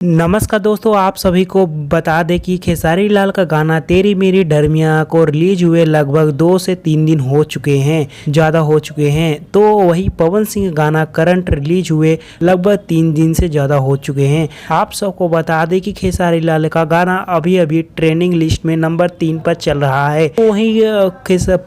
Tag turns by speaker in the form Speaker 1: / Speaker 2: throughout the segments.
Speaker 1: नमस्कार दोस्तों, आप सभी को बता दें कि खेसारी लाल का गाना तेरी मेरी डरमियाँ को रिलीज हुए लगभग 2 से 3 दिन हो चुके हैं, ज़्यादा हो चुके हैं। तो वही पवन सिंह गाना करंट रिलीज हुए लगभग 3 दिन से ज़्यादा हो चुके हैं। आप सबको बता दें कि खेसारी लाल का गाना अभी अभी ट्रेंडिंग लिस्ट में नंबर 3 पर चल रहा है। तो वहीं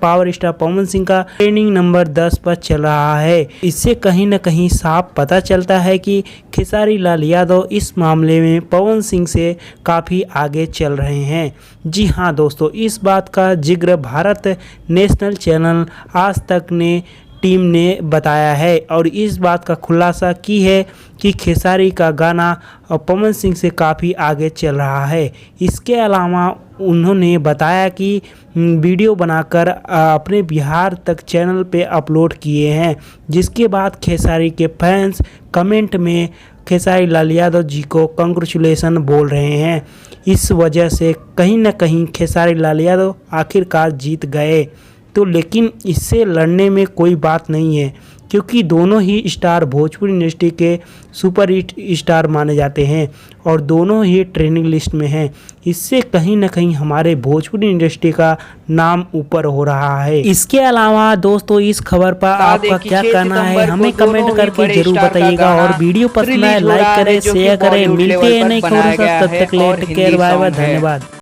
Speaker 1: पावर स्टार पवन सिंह का ट्रेंडिंग नंबर 10 पर चल रहा है। इससे कहीं न कहीं साफ पता चलता है कि खेसारी लाल यादव इस मामले में पवन सिंह से काफ़ी आगे चल रहे हैं। जी हाँ दोस्तों, इस बात का जिक्र भारत नेशनल चैनल आज तक ने टीम ने बताया है और इस बात का खुलासा की है कि खेसारी का गाना पवन सिंह से काफ़ी आगे चल रहा है। इसके अलावा उन्होंने बताया कि वीडियो बनाकर अपने बिहार तक चैनल पे अपलोड किए हैं, जिसके बाद खेसारी के फैंस कमेंट में खेसारी लाल यादव जी को कंग्रेचुलेसन बोल रहे हैं। इस वजह से कहीं न कहीं खेसारी लाल यादव आखिरकार जीत गए। तो लेकिन इससे लड़ने में कोई बात नहीं है, क्योंकि दोनों ही स्टार भोजपुरी इंडस्ट्री के सुपर हिट स्टार माने जाते हैं और दोनों ही ट्रेंडिंग लिस्ट में हैं। इससे कहीं न कहीं हमारे भोजपुरी इंडस्ट्री का नाम ऊपर हो रहा है। इसके अलावा दोस्तों, इस खबर पर आपका क्या कहना है हमें कमेंट करके जरूर बताइएगा और वीडियो पसंद आए लाइक करें, शेयर करें। मिलते हैं नई खबरों के साथ, तब तक के लिए टेक केयर, बाय बाय, धन्यवाद।